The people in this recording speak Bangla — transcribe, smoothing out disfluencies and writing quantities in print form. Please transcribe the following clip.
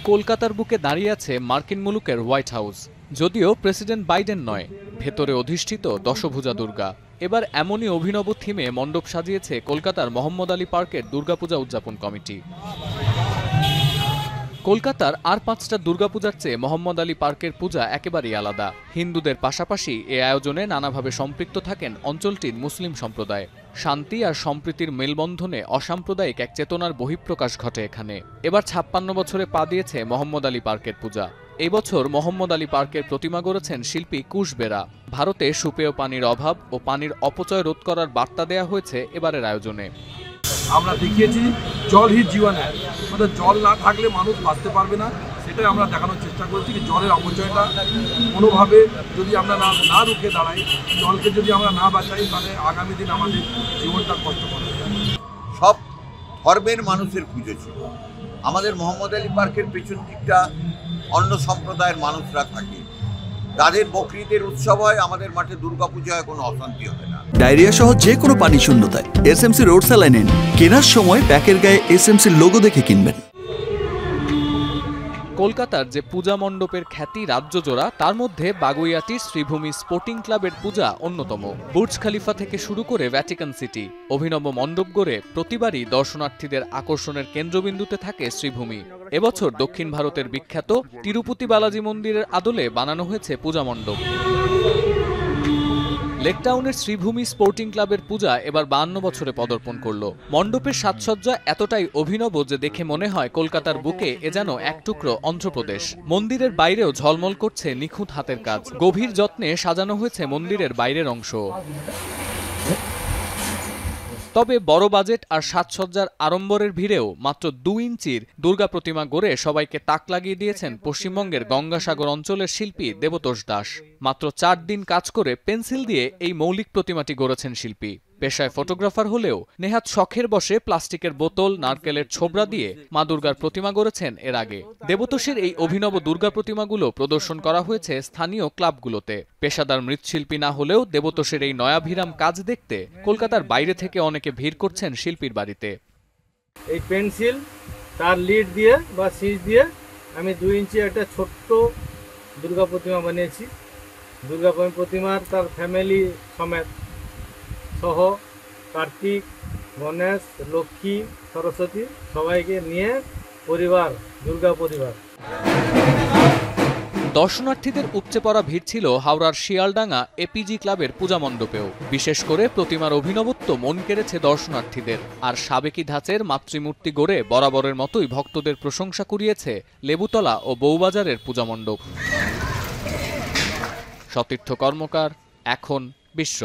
কলকাতার বুকে দাঁড়িয়ে আছে মার্কিন মুলুকের হোয়াইট হাউস। যদিও প্রেসিডেন্ট বাইডেন নয়, ভেতরে অধিষ্ঠিত দশভুজা দুর্গা। এবার এমনই অভিনব থিমে মণ্ডপ সাজিয়েছে কলকাতার মোহাম্মদ আলী পার্কের দুর্গাপূজা উদযাপন কমিটি। কলকাতার আর ৫টা দুর্গাপূজার চেয়ে মোহাম্মদ আলী পার্কের পূজা একেবারেই আলাদা। হিন্দুদের পাশাপাশি এ আয়োজনে নানাভাবে সম্পৃক্ত থাকেন অঞ্চলটির মুসলিম সম্প্রদায়। শান্তি আর সম্প্রীতির মেলবন্ধনে অসাম্প্রদায়িক এক চেতনার বহিঃপ্রকাশ ঘটে এখানে। এবার ৫৬ বছরে পা দিয়েছে মোহাম্মদ আলী পার্কের পূজা। এই বছর মোহাম্মদ আলী পার্কের প্রতিমা গড়েছেন শিল্পী কুশ বেরা। ভারতে সুপেয় পানির অভাব ও পানির অপচয় রোধ করার বার্তা দেয়া হয়েছে এবারের আয়োজনে। আমরা দেখিয়েছি জল হি জীবন, মানে জল না থাকলে মানুষ বাঁচতে পারবে না, সেটাই আমরা দেখানোর চেষ্টা করেছি। জলের অপচয়টা কোনোভাবে যদি আমরা না রুখে দাঁড়াই, জলকে যদি আমরা না বাঁচাই, তাহলে আগামী দিন আমাদের জীবনটা কষ্টকর হবে। সব ধর্মের মানুষের পুজো ছিল। আমাদের মোহাম্মদ আলী পার্কের পেছন দিকটা অন্য সম্প্রদায়ের মানুষরা থাকে, তাদের বকরিদের উৎসব হয়, আমাদের মাঠে দুর্গাপূজা হয়, কোনো অশান্তি হবে না। ডায়রিয়া সহ যে কোনো পানি শূন্যতায় এসএমসি রোড স্যালাইন নিন। কেনার সময় প্যাকের গায়ে এসএমসির লোগো দেখে কিনবেন। কলকাতার যে পূজা মণ্ডপের খ্যাতি রাজ্যজোড়া, তার মধ্যে বাগুইআটির শ্রীভূমি স্পোর্টিং ক্লাবের পূজা অন্যতম। বুর্জ খলিফা থেকে শুরু করে ভ্যাটিকান সিটি, অভিনব মণ্ডপ গড়ে প্রতিবারই দর্শনার্থীদের আকর্ষণের কেন্দ্রবিন্দুতে থাকে শ্রীভূমি। এবছর দক্ষিণ ভারতের বিখ্যাত তিরুপতি বালাজি মন্দিরের আদলে বানানো হয়েছে পূজা মণ্ডপ। লেকটাউনের শ্রীভূমি স্পোর্টিং ক্লাবের পূজা এবার ৫২ বছরে পদার্পণ করল। মণ্ডপের সাজসজ্জা এতটাই অভিনব যে দেখে মনে হয় কলকাতার বুকে এ যেন এক টুকরো অন্ধ্রপ্রদেশ। মন্দিরের বাইরেও ঝলমল করছে নিখুঁত হাতের কাজ। গভীর যত্নে সাজানো হয়েছে মন্দিরের বাইরের অংশ। তবে বড় বাজেট আর সাজসজ্জার আড়ম্বরের ভিড়েও মাত্র ২ ইঞ্চির দুর্গা প্রতিমা গড়ে সবাইকে তাক লাগিয়ে দিয়েছেন পশ্চিমবঙ্গের গঙ্গাসাগর অঞ্চলের শিল্পী দেবতোষ দাস। মাত্র ৪ দিন কাজ করে পেন্সিল দিয়ে এই মৌলিক প্রতিমাটি গড়েছেন শিল্পী। পেশায় ফটোগ্রাফার হলেও নেহাত শখের বশে প্লাস্টিকের বোতল, নারকেলের ছোবড়া দিয়ে মা দুর্গার প্রতিমা গড়েছেন এর আগে। দেবতোষের এই অভিনব দুর্গা প্রতিমাগুলো প্রদর্শন করা হয়েছে স্থানীয় ক্লাবগুলোতে। পেশাদার মৃৎশিল্পী না হলেও দেবতোষের এই নয়াভিরাম কাজ দেখতে কলকাতার বাইরে থেকে অনেকে ভিড় করছেন শিল্পীর বাড়িতে। এই পেন্সিল, তার লিড দিয়ে বা সিজ দিয়ে আমি ২ ইঞ্চি একটা ছোট্ট দুর্গা প্রতিমা বানিয়েছি। দুর্গা প্রতিমার তার ফ্যামিলি সমেত সহ কার্তিক, গণেশ, লক্ষ্মী, সরস্বতী সবাইকে নিয়ে পরিবার, দুর্গা পরিবার। দর্শনার্থীদের উপচে পড়া ভিড় ছিল হাওড়ার শিয়ালডাঙ্গা এপিজি ক্লাবের পূজা মণ্ডপেও। বিশেষ করে প্রতিমার অভিনবত্ব মন কেড়েছে দর্শনার্থীদের। আর সাবেকি ধাঁচের মাতৃমূর্তি গড়ে বরাবরের মতোই ভক্তদের প্রশংসা কুড়িয়েছে লেবুতলা ও বউবাজারের পূজা মণ্ডপ। সতীর্থ কর্মকার, এখন বিশ্ব।